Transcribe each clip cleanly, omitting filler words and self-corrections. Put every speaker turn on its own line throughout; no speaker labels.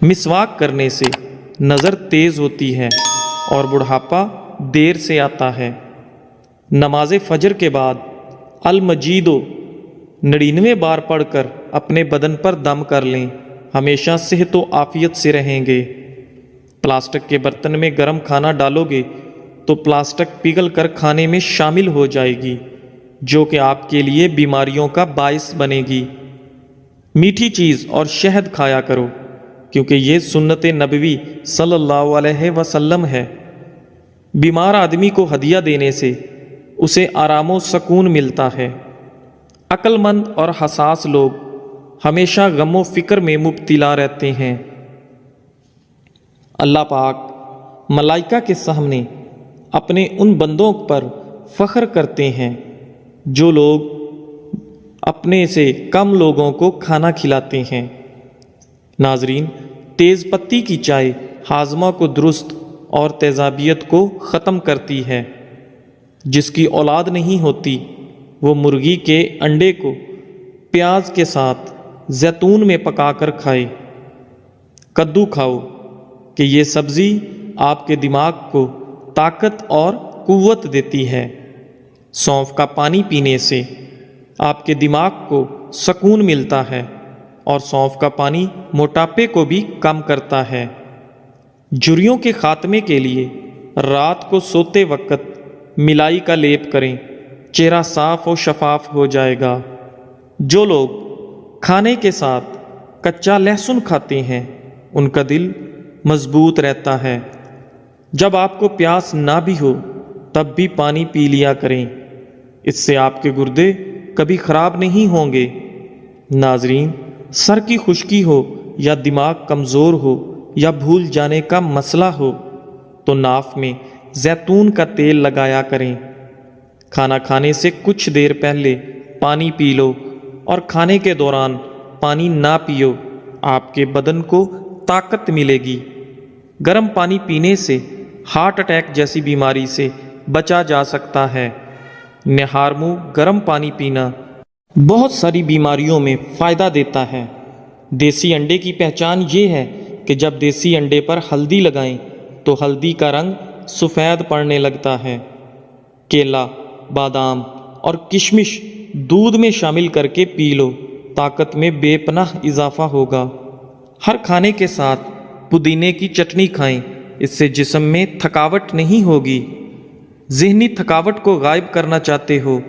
مسواک کرنے سے نظر تیز ہوتی ہے اور بڑھاپا دیر سے آتا ہے۔ نماز فجر کے بعد المجید 99 بار پڑھ کر اپنے بدن پر دم کر لیں، ہمیشہ صحت و عافیت سے رہیں گے۔ پلاسٹک کے برتن میں گرم کھانا ڈالو گے تو پلاسٹک پگھل کر کھانے میں شامل ہو جائے گی، جو کہ آپ کے لیے بیماریوں کا باعث بنے گی۔ میٹھی چیز اور شہد کھایا کرو، کیونکہ یہ سنت نبوی صلی اللہ علیہ وسلم ہے۔ بیمار آدمی کو ہدیہ دینے سے اسے آرام و سکون ملتا ہے۔ عقل مند اور حساس لوگ ہمیشہ غم و فکر میں مبتلا رہتے ہیں۔ اللہ پاک ملائکہ کے سامنے اپنے ان بندوں پر فخر کرتے ہیں جو لوگ اپنے سے کم لوگوں کو کھانا کھلاتے ہیں۔ ناظرین، تیز پتی کی چائے ہاضمہ کو درست اور تیزابیت کو ختم کرتی ہے۔ جس کی اولاد نہیں ہوتی وہ مرغی کے انڈے کو پیاز کے ساتھ زیتون میں پکا کر کھائے۔ کدو کھاؤ کہ یہ سبزی آپ کے دماغ کو طاقت اور قوت دیتی ہے۔ سونف کا پانی پینے سے آپ کے دماغ کو سکون ملتا ہے اور سونف کا پانی موٹاپے کو بھی کم کرتا ہے۔ جھریوں کے خاتمے کے لیے رات کو سوتے وقت ملائی کا لیپ کریں، چہرہ صاف و شفاف ہو جائے گا۔ جو لوگ کھانے کے ساتھ کچا لہسن کھاتے ہیں ان کا دل مضبوط رہتا ہے۔ جب آپ کو پیاس نہ بھی ہو تب بھی پانی پی لیا کریں، اس سے آپ کے گردے کبھی خراب نہیں ہوں گے۔ ناظرین، سر کی خشکی ہو یا دماغ کمزور ہو یا بھول جانے کا مسئلہ ہو تو ناف میں زیتون کا تیل لگایا کریں۔ کھانا کھانے سے کچھ دیر پہلے پانی پی لو اور کھانے کے دوران پانی نہ پیو، آپ کے بدن کو طاقت ملے گی۔ گرم پانی پینے سے ہارٹ اٹیک جیسی بیماری سے بچا جا سکتا ہے۔ نہار منہ گرم پانی پینا بہت ساری بیماریوں میں فائدہ دیتا ہے۔ دیسی انڈے کی پہچان یہ ہے کہ جب دیسی انڈے پر ہلدی لگائیں تو ہلدی کا رنگ سفید پڑنے لگتا ہے۔ کیلا، بادام اور کشمش دودھ میں شامل کر کے پی لو، طاقت میں بے پناہ اضافہ ہوگا۔ ہر کھانے کے ساتھ پودینے کی چٹنی کھائیں، اس سے جسم میں تھکاوٹ نہیں ہوگی۔ ذہنی تھکاوٹ کو غائب کرنا چاہتے ہو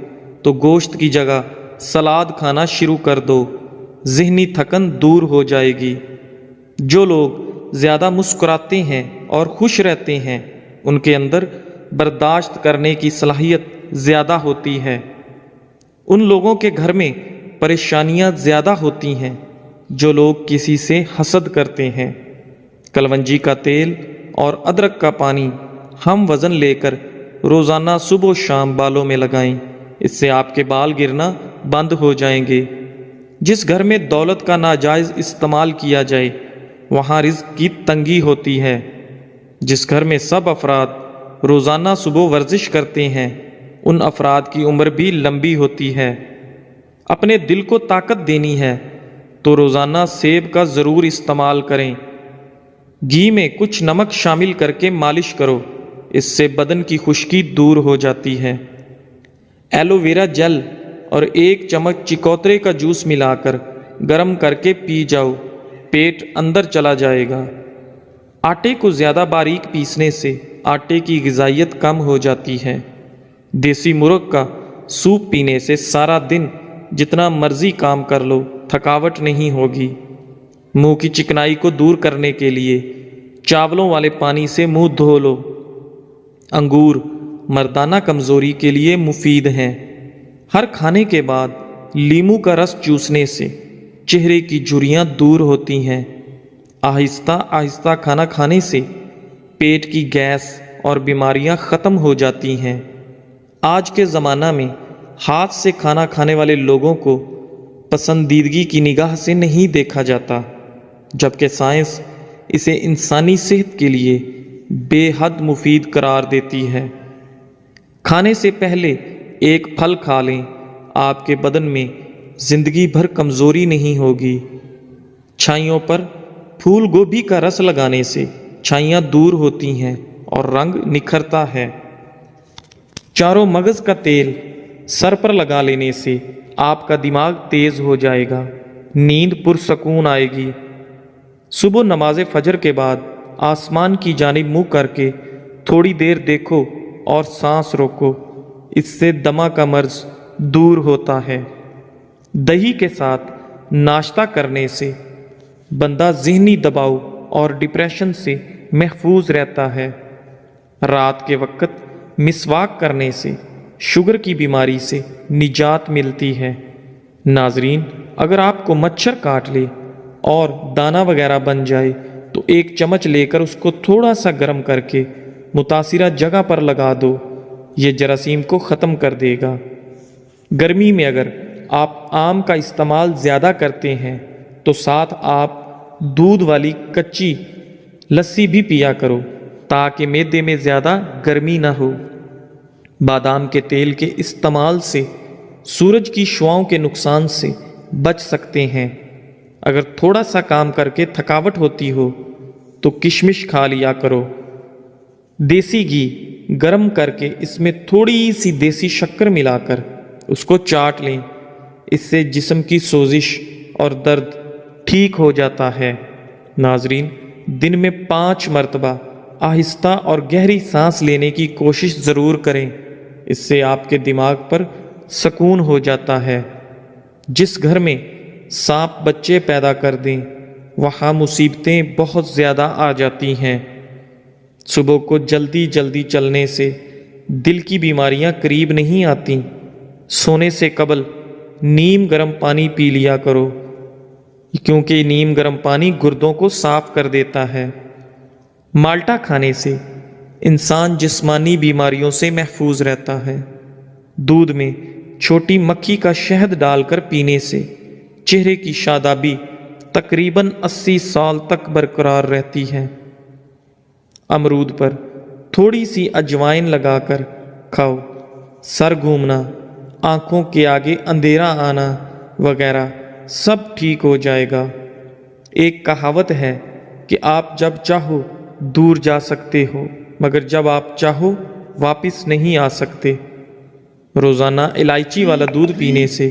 تو گوشت کی جگہ سلاد کھانا شروع کر دو، ذہنی تھکن دور ہو جائے گی۔ جو لوگ زیادہ مسکراتے ہیں اور خوش رہتے ہیں ان کے اندر برداشت کرنے کی صلاحیت زیادہ ہوتی ہے۔ ان لوگوں کے گھر میں پریشانیاں زیادہ ہوتی ہیں جو لوگ کسی سے حسد کرتے ہیں۔ کلونجی کا تیل اور ادرک کا پانی ہم وزن لے کر روزانہ صبح و شام بالوں میں لگائیں، اس سے آپ کے بال گرنا بند ہو جائیں گے۔ جس گھر میں دولت کا ناجائز استعمال کیا جائے وہاں رزق کی تنگی ہوتی ہے۔ جس گھر میں سب افراد روزانہ صبح ورزش کرتے ہیں ان افراد کی عمر بھی لمبی ہوتی ہے۔ اپنے دل کو طاقت دینی ہے تو روزانہ سیب کا ضرور استعمال کریں۔ گھی میں کچھ نمک شامل کر کے مالش کرو، اس سے بدن کی خشکی دور ہو جاتی ہے۔ ایلو ویرا جیل اور 1 چمچ چکوترے کا جوس ملا کر گرم کر کے پی جاؤ، پیٹ اندر چلا جائے گا۔ آٹے کو زیادہ باریک پیسنے سے آٹے کی غذائیت کم ہو جاتی ہے۔ دیسی مرغ کا سوپ پینے سے سارا دن جتنا مرضی کام کر لو تھکاوٹ نہیں ہوگی۔ منہ کی چکنائی کو دور کرنے کے لیے چاولوں والے پانی سے منہ دھو لو۔ انگور مردانہ کمزوری کے لیے مفید ہیں۔ ہر کھانے کے بعد لیمو کا رس چوسنے سے چہرے کی جھریاں دور ہوتی ہیں۔ آہستہ آہستہ کھانا کھانے سے پیٹ کی گیس اور بیماریاں ختم ہو جاتی ہیں۔ آج کے زمانہ میں ہاتھ سے کھانا کھانے والے لوگوں کو پسندیدگی کی نگاہ سے نہیں دیکھا جاتا، جبکہ سائنس اسے انسانی صحت کے لیے بے حد مفید قرار دیتی ہے۔ کھانے سے پہلے ایک پھل کھا لیں، آپ کے بدن میں زندگی بھر کمزوری نہیں ہوگی۔ چھائیوں پر پھول گوبھی کا رس لگانے سے چھائیاں دور ہوتی ہیں اور رنگ نکھرتا ہے۔ چاروں مغز کا تیل سر پر لگا لینے سے آپ کا دماغ تیز ہو جائے گا، نیند پرسکون آئے گی۔ صبح نماز فجر کے بعد آسمان کی جانب منہ کر کے تھوڑی دیر دیکھو اور سانس روکو، اس سے دمہ کا مرض دور ہوتا ہے۔ دہی کے ساتھ ناشتہ کرنے سے بندہ ذہنی دباؤ اور ڈپریشن سے محفوظ رہتا ہے۔ رات کے وقت مسواک کرنے سے شوگر کی بیماری سے نجات ملتی ہے۔ ناظرین، اگر آپ کو مچھر کاٹ لے اور دانہ وغیرہ بن جائے تو ایک چمچ لے کر اس کو تھوڑا سا گرم کر کے متاثرہ جگہ پر لگا دو، یہ جراثیم کو ختم کر دے گا۔ گرمی میں اگر آپ آم کا استعمال زیادہ کرتے ہیں تو ساتھ آپ دودھ والی کچی لسی بھی پیا کرو تاکہ معدے میں زیادہ گرمی نہ ہو۔ بادام کے تیل کے استعمال سے سورج کی شعاؤں کے نقصان سے بچ سکتے ہیں۔ اگر تھوڑا سا کام کر کے تھکاوٹ ہوتی ہو تو کشمش کھا لیا کرو۔ دیسی گھی گرم کر کے اس میں تھوڑی سی دیسی شکر ملا کر اس کو چاٹ لیں، اس سے جسم کی سوزش اور درد ٹھیک ہو جاتا ہے۔ ناظرین، دن میں 5 مرتبہ آہستہ اور گہری سانس لینے کی کوشش ضرور کریں، اس سے آپ کے دماغ پر سکون ہو جاتا ہے۔ جس گھر میں سانپ بچے پیدا کر دیں وہاں مصیبتیں بہت زیادہ آ جاتی ہیں۔ صبح کو جلدی جلدی چلنے سے دل کی بیماریاں قریب نہیں آتیں۔ سونے سے قبل نیم گرم پانی پی لیا کرو، کیونکہ نیم گرم پانی گردوں کو صاف کر دیتا ہے۔ مالٹا کھانے سے انسان جسمانی بیماریوں سے محفوظ رہتا ہے۔ دودھ میں چھوٹی مکھی کا شہد ڈال کر پینے سے چہرے کی شادابی تقریباً 80 سال تک برقرار رہتی ہے۔ امرود پر تھوڑی سی اجوائن لگا کر کھاؤ، سر گھومنا، آنکھوں کے آگے اندھیرا آنا وغیرہ سب ٹھیک ہو جائے گا۔ ایک کہاوت ہے کہ آپ جب چاہو دور جا سکتے ہو مگر جب آپ چاہو واپس نہیں آ سکتے۔ روزانہ الائچی والا دودھ پینے سے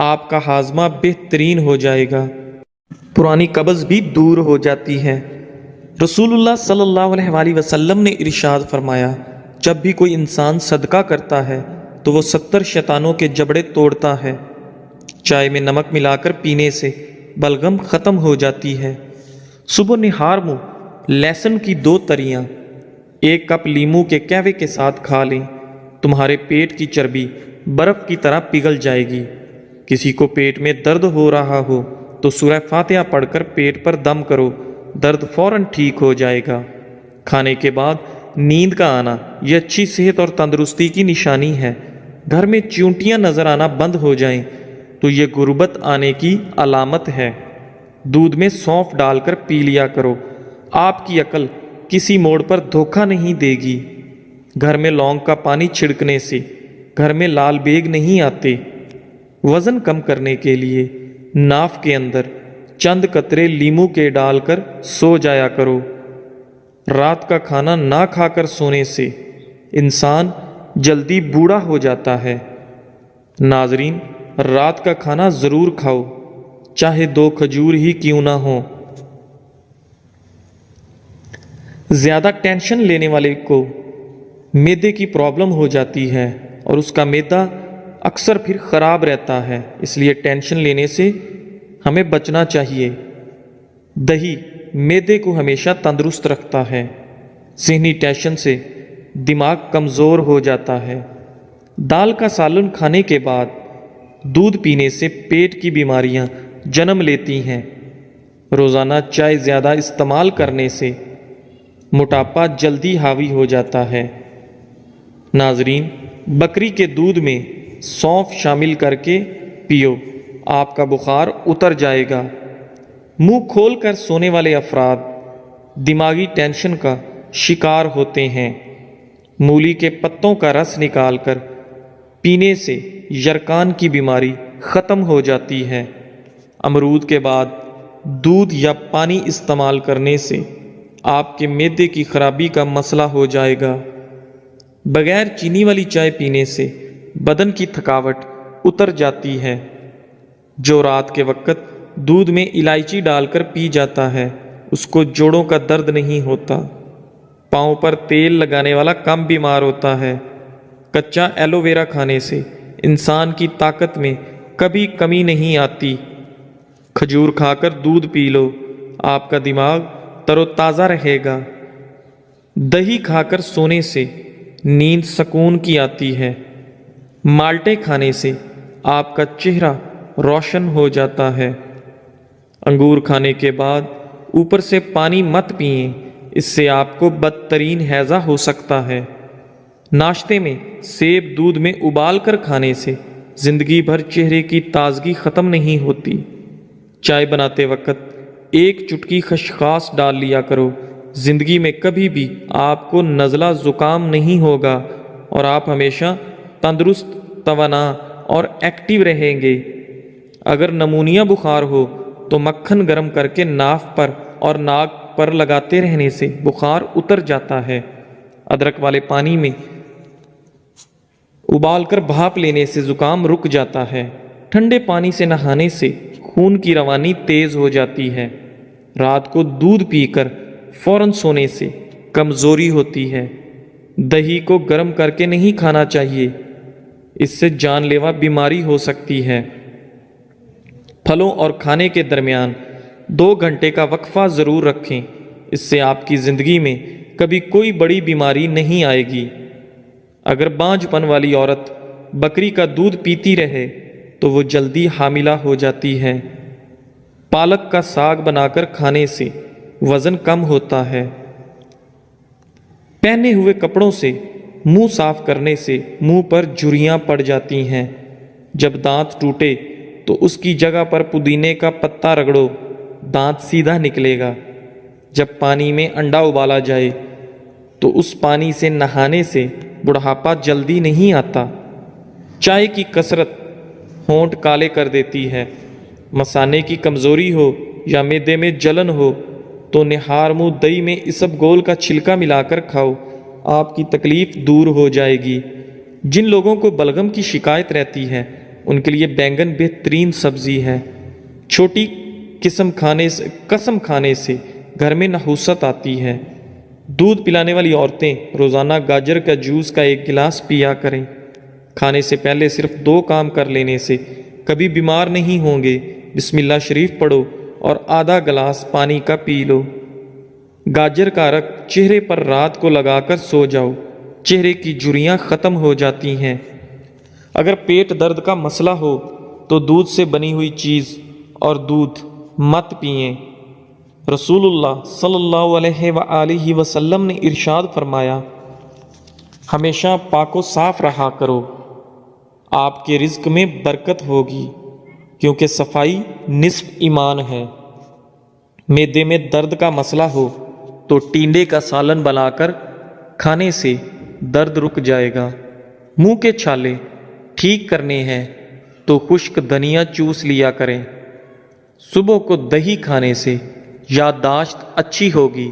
آپ کا ہاضمہ بہترین ہو جائے گا، پرانی قبض بھی دور ہو جاتی ہے۔ رسول اللہ صلی اللہ علیہ وآلہ وسلم نے ارشاد فرمایا، جب بھی کوئی انسان صدقہ کرتا ہے تو وہ 70 شیطانوں کے جبڑے توڑتا ہے۔ چائے میں نمک ملا کر پینے سے بلغم ختم ہو جاتی ہے۔ صبح نہار منہ لہسن کی 2 تریاں 1 کپ لیموں کے قہوے کے ساتھ کھا لیں، تمہارے پیٹ کی چربی برف کی طرح پگھل جائے گی۔ کسی کو پیٹ میں درد ہو رہا ہو تو سورہ فاتحہ پڑھ کر پیٹ پر دم کرو، درد فوراً ٹھیک ہو جائے گا۔ کھانے کے بعد نیند کا آنا یہ اچھی صحت اور تندرستی کی نشانی ہے۔ گھر میں چیونٹیاں نظر آنا بند ہو جائیں تو یہ غربت آنے کی علامت ہے۔ دودھ میں سونف ڈال کر پی لیا کرو، آپ کی عقل کسی موڑ پر دھوکہ نہیں دے گی۔ گھر میں لونگ کا پانی چھڑکنے سے گھر میں لال بیگ نہیں آتے۔ وزن کم کرنے کے لیے ناف کے اندر چند قطرے لیموں کے ڈال کر سو جایا کرو۔ رات کا کھانا نہ کھا کر سونے سے انسان جلدی بوڑھا ہو جاتا ہے۔ ناظرین، رات کا کھانا ضرور کھاؤ، چاہے 2 کھجور ہی کیوں نہ ہوں۔ زیادہ ٹینشن لینے والے کو معدے کی پرابلم ہو جاتی ہے اور اس کا معدہ اکثر پھر خراب رہتا ہے، اس لیے ٹینشن لینے سے ہمیں بچنا چاہیے۔ دہی معدے کو ہمیشہ تندرست رکھتا ہے۔ ذہنی ٹینشن سے دماغ کمزور ہو جاتا ہے۔ دال کا سالن کھانے کے بعد دودھ پینے سے پیٹ کی بیماریاں جنم لیتی ہیں۔ روزانہ چائے زیادہ استعمال کرنے سے موٹاپا جلدی حاوی ہو جاتا ہے۔ ناظرین، بکری کے دودھ میں سونف شامل کر کے پیو، آپ کا بخار اتر جائے گا۔ منہ کھول کر سونے والے افراد دماغی ٹینشن کا شکار ہوتے ہیں۔ مولی کے پتوں کا رس نکال کر پینے سے یرکان کی بیماری ختم ہو جاتی ہے۔ امرود کے بعد دودھ یا پانی استعمال کرنے سے آپ کے معدے کی خرابی کا مسئلہ ہو جائے گا۔ بغیر چینی والی چائے پینے سے بدن کی تھکاوٹ اتر جاتی ہے۔ جو رات کے وقت دودھ میں الائچی ڈال کر پی جاتا ہے اس کو جوڑوں کا درد نہیں ہوتا۔ پاؤں پر تیل لگانے والا کم بیمار ہوتا ہے۔ کچا ایلو ویرا کھانے سے انسان کی طاقت میں کبھی کمی نہیں آتی۔ کھجور کھا کر دودھ پی لو، آپ کا دماغ تر و تازہ رہے گا۔ دہی کھا کر سونے سے نیند سکون کی آتی ہے۔ مالٹے کھانے سے آپ کا چہرہ روشن ہو جاتا ہے۔ انگور کھانے کے بعد اوپر سے پانی مت پئیں، اس سے آپ کو بدترین ہیضہ ہو سکتا ہے۔ ناشتے میں سیب دودھ میں ابال کر کھانے سے زندگی بھر چہرے کی تازگی ختم نہیں ہوتی۔ چائے بناتے وقت ایک چٹکی خشخاص ڈال لیا کرو، زندگی میں کبھی بھی آپ کو نزلہ زکام نہیں ہوگا اور آپ ہمیشہ تندرست، توانا اور ایکٹیو رہیں گے۔ اگر نمونیا بخار ہو تو مکھن گرم کر کے ناف پر اور ناک پر لگاتے رہنے سے بخار اتر جاتا ہے۔ ادرک والے پانی میں ابال کر بھاپ لینے سے زکام رک جاتا ہے۔ ٹھنڈے پانی سے نہانے سے خون کی روانی تیز ہو جاتی ہے۔ رات کو دودھ پی کر فوراً سونے سے کمزوری ہوتی ہے۔ دہی کو گرم کر کے نہیں کھانا چاہیے، اس سے جان لیوا بیماری ہو سکتی ہے۔ پھلوں اور کھانے کے درمیان 2 گھنٹے کا وقفہ ضرور رکھیں، اس سے آپ کی زندگی میں کبھی کوئی بڑی بیماری نہیں آئے گی۔ اگر بانجھ پن والی عورت بکری کا دودھ پیتی رہے تو وہ جلدی حاملہ ہو جاتی ہے۔ پالک کا ساگ بنا کر کھانے سے وزن کم ہوتا ہے۔ پہنے ہوئے کپڑوں سے منہ صاف کرنے سے منہ پر جھریاں پڑ جاتی ہیں۔ جب دانت ٹوٹے تو اس کی جگہ پر پودینے کا پتا رگڑو، دانت سیدھا نکلے گا۔ جب پانی میں انڈا ابالا جائے تو اس پانی سے نہانے سے بڑھاپا جلدی نہیں آتا۔ چائے کی کثرت ہونٹ کالے کر دیتی ہے۔ مثانے کی کمزوری ہو یا معدے میں جلن ہو تو نہار منہ دہی میں اسب گول کا چھلکا ملا کر کھاؤ، آپ کی تکلیف دور ہو جائے گی۔ جن لوگوں کو بلغم کی شکایت رہتی ہے ان کے لیے بینگن بہترین سبزی ہے۔ چھوٹی قسم کھانے سے گھر میں نحوست آتی ہے۔ دودھ پلانے والی عورتیں روزانہ گاجر کا جوس کا 1 گلاس پیا کریں۔ کھانے سے پہلے صرف 2 کام کر لینے سے کبھی بیمار نہیں ہوں گے۔ بسم اللہ شریف پڑھو اور آدھا گلاس پانی کا پی لو۔ گاجر کا رس چہرے پر رات کو لگا کر سو جاؤ، چہرے کی جھریاں ختم ہو جاتی ہیں۔ اگر پیٹ درد کا مسئلہ ہو تو دودھ سے بنی ہوئی چیز اور دودھ مت پئیں۔ رسول اللہ صلی اللہ علیہ وآلہ وسلم نے ارشاد فرمایا، ہمیشہ پاک و صاف رہا کرو، آپ کے رزق میں برکت ہوگی، کیونکہ صفائی نصف ایمان ہے۔ معدے میں درد کا مسئلہ ہو تو ٹینڈے کا سالن بنا کر کھانے سے درد رک جائے گا۔ منہ کے چھالے ٹھیک کرنے ہیں تو خشک دھنیا چوس لیا کریں۔ صبح کو دہی کھانے سے یادداشت اچھی ہوگی۔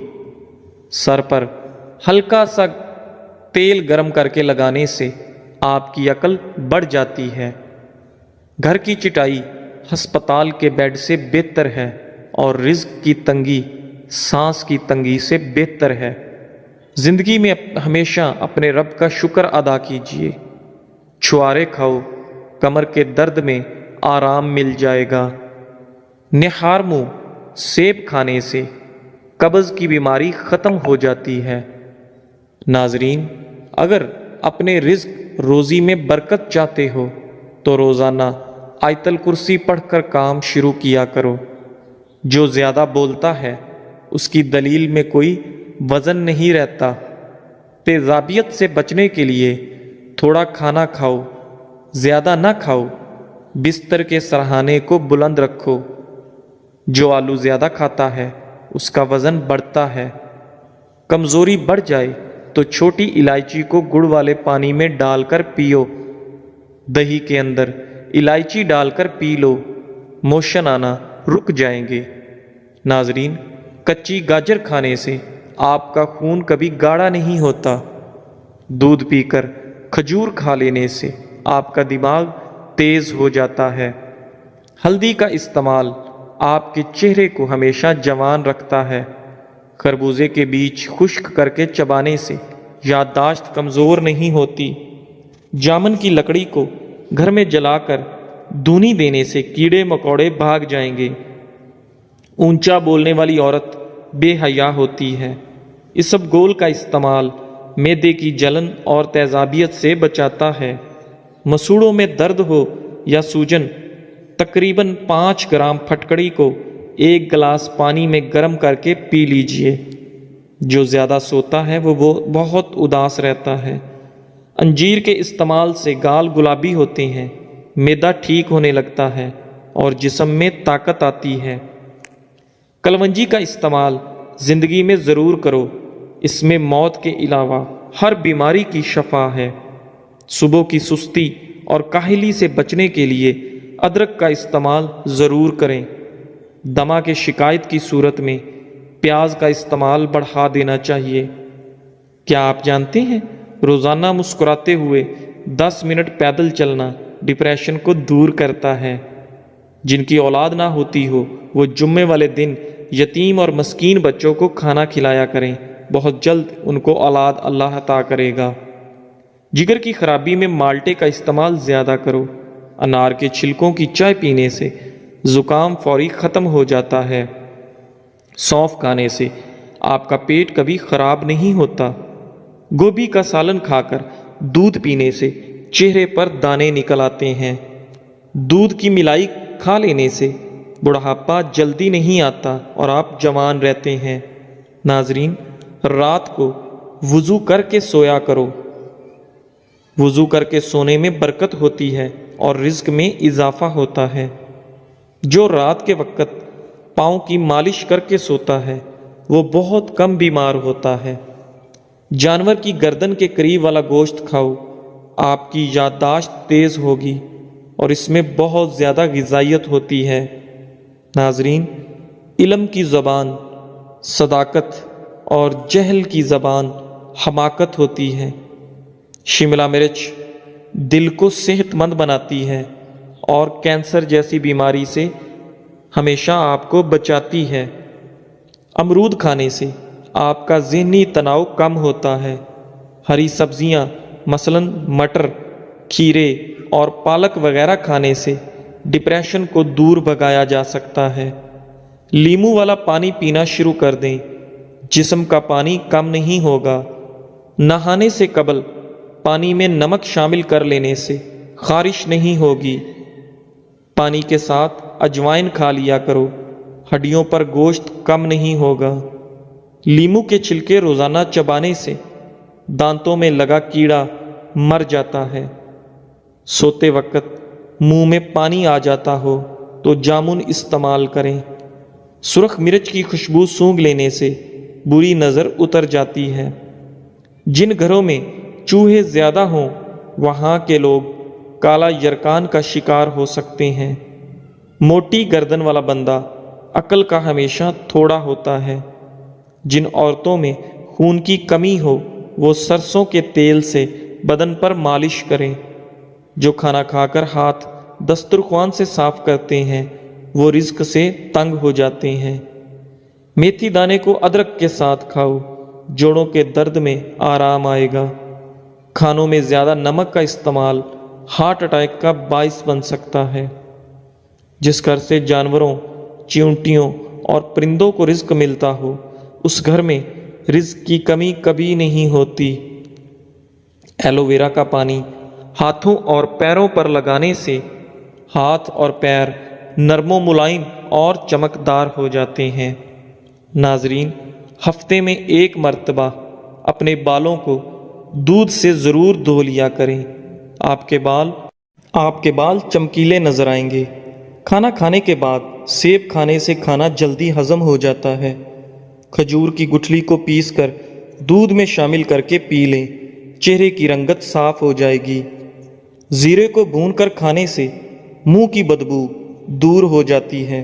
سر پر ہلکا سا تیل گرم کر کے لگانے سے آپ کی عقل بڑھ جاتی ہے۔ گھر کی چٹائی ہسپتال کے بیڈ سے بہتر ہے اور رزق کی تنگی سانس کی تنگی سے بہتر ہے۔ زندگی میں ہمیشہ اپنے رب کا شکر ادا کیجیے۔ چھوارے کھاؤ، کمر کے درد میں آرام مل جائے گا۔ نہار منہ سیب کھانے سے قبض کی بیماری ختم ہو جاتی ہے۔ ناظرین، اگر اپنے رزق روزی میں برکت چاہتے ہو تو روزانہ آیت الکرسی پڑھ کر کام شروع کیا کرو۔ جو زیادہ بولتا ہے اس کی دلیل میں کوئی وزن نہیں رہتا۔ تیزابیت سے بچنے کے لیے تھوڑا کھانا کھاؤ، زیادہ نہ کھاؤ۔ بستر کے سرہانے کو بلند رکھو۔ جو آلو زیادہ کھاتا ہے اس کا وزن بڑھتا ہے۔ کمزوری بڑھ جائے تو چھوٹی الائچی کو گڑ والے پانی میں ڈال کر پیو۔ دہی کے اندر الائچی ڈال کر پی لو، موشن آنا رک جائیں گے۔ ناظرین، کچی گاجر کھانے سے آپ کا خون کبھی گاڑھا نہیں ہوتا۔ دودھ پی کر کھجور کھا لینے سے آپ کا دماغ تیز ہو جاتا ہے۔ ہلدی کا استعمال آپ کے چہرے کو ہمیشہ جوان رکھتا ہے۔ خربوزے کے بیج خشک کر کے چبانے سے یادداشت کمزور نہیں ہوتی۔ جامن کی لکڑی کو گھر میں جلا کر دھونی دینے سے کیڑے مکوڑے بھاگ جائیں گے۔ اونچا بولنے والی عورت بے حیا ہوتی ہے۔ اسبگول کا استعمال معدے کی جلن اور تیزابیت سے بچاتا ہے۔ مسوڑوں میں درد ہو یا سوجن، تقریباً 5 گرام پھٹکڑی کو 1 گلاس پانی میں گرم کر کے پی لیجئے۔ جو زیادہ سوتا ہے وہ بہت اداس رہتا ہے۔ انجیر کے استعمال سے گال گلابی ہوتے ہیں، معدہ ٹھیک ہونے لگتا ہے اور جسم میں طاقت آتی ہے۔ کلونجی کا استعمال زندگی میں ضرور کرو، اس میں موت کے علاوہ ہر بیماری کی شفا ہے۔ صبح کی سستی اور کاہلی سے بچنے کے لیے ادرک کا استعمال ضرور کریں۔ دمہ کے شکایت کی صورت میں پیاز کا استعمال بڑھا دینا چاہیے۔ کیا آپ جانتے ہیں روزانہ مسکراتے ہوئے 10 منٹ پیدل چلنا ڈپریشن کو دور کرتا ہے؟ جن کی اولاد نہ ہوتی ہو وہ جمعے والے دن یتیم اور مسکین بچوں کو کھانا کھلایا کریں، بہت جلد ان کو اولاد اللہ عطا کرے گا۔ جگر کی خرابی میں مالٹے کا استعمال زیادہ کرو۔ انار کے چھلکوں کی چائے پینے سے زکام فوری ختم ہو جاتا ہے۔ سونف کھانے سے آپ کا پیٹ کبھی خراب نہیں ہوتا۔ گوبھی کا سالن کھا کر دودھ پینے سے چہرے پر دانے نکل آتے ہیں۔ دودھ کی ملائی کھا لینے سے بڑھاپا جلدی نہیں آتا اور آپ جوان رہتے ہیں۔ ناظرین، رات کو وضو کر کے سویا کرو۔ وضو کر کے سونے میں برکت ہوتی ہے اور رزق میں اضافہ ہوتا ہے۔ جو رات کے وقت پاؤں کی مالش کر کے سوتا ہے وہ بہت کم بیمار ہوتا ہے۔ جانور کی گردن کے قریب والا گوشت کھاؤ، آپ کی یادداشت تیز ہوگی اور اس میں بہت زیادہ غذائیت ہوتی ہے۔ ناظرین، علم کی زبان صداقت اور جہل کی زبان حماقت ہوتی ہے۔ شملہ مرچ دل کو صحت مند بناتی ہے اور کینسر جیسی بیماری سے ہمیشہ آپ کو بچاتی ہے۔ امرود کھانے سے آپ کا ذہنی تناؤ کم ہوتا ہے۔ ہری سبزیاں مثلاً مٹر، کھیرے اور پالک وغیرہ کھانے سے ڈپریشن کو دور بھگایا جا سکتا ہے۔ لیمو والا پانی پینا شروع کر دیں، جسم کا پانی کم نہیں ہوگا۔ نہانے سے قبل پانی میں نمک شامل کر لینے سے خارش نہیں ہوگی۔ پانی کے ساتھ اجوائن کھا لیا کرو، ہڈیوں پر گوشت کم نہیں ہوگا۔ لیمو کے چھلکے روزانہ چبانے سے دانتوں میں لگا کیڑا مر جاتا ہے۔ سوتے وقت منہ میں پانی آ جاتا ہو تو جامن استعمال کریں۔ سرخ مرچ کی خوشبو سونگھ لینے سے بری نظر اتر جاتی ہے۔ جن گھروں میں چوہے زیادہ ہوں وہاں کے لوگ کالا یرکان کا شکار ہو سکتے ہیں۔ موٹی گردن والا بندہ عقل کا ہمیشہ تھوڑا ہوتا ہے۔ جن عورتوں میں خون کی کمی ہو وہ سرسوں کے تیل سے بدن پر مالش کریں۔ جو کھانا کھا کر ہاتھ دسترخوان سے صاف کرتے ہیں وہ رزق سے تنگ ہو جاتے ہیں۔ میتھی دانے کو ادرک کے ساتھ کھاؤ، جوڑوں کے درد میں آرام آئے گا۔ کھانوں میں زیادہ نمک کا استعمال ہارٹ اٹیک کا باعث بن سکتا ہے۔ جس گھر سے جانوروں، چیونٹیوں اور پرندوں کو رزق ملتا ہو اس گھر میں رزق کی کمی کبھی نہیں ہوتی۔ ایلو ویرا کا پانی ہاتھوں اور پیروں پر لگانے سے ہاتھ اور پیر نرم و ملائم اور چمکدار ہو جاتے ہیں۔ ناظرین، ہفتے میں 1 مرتبہ اپنے بالوں کو دودھ سے ضرور دھو لیا کریں۔ آپ کے بال چمکیلے نظر آئیں گے۔ کھانا کھانے کے بعد سیب کھانے سے کھانا جلدی ہضم ہو جاتا ہے۔ کھجور کی گٹھلی کو پیس کر دودھ میں شامل کر کے پی لیں، چہرے کی رنگت صاف ہو جائے گی۔ زیرے کو بھون کر کھانے سے منہ کی بدبو دور ہو جاتی ہے۔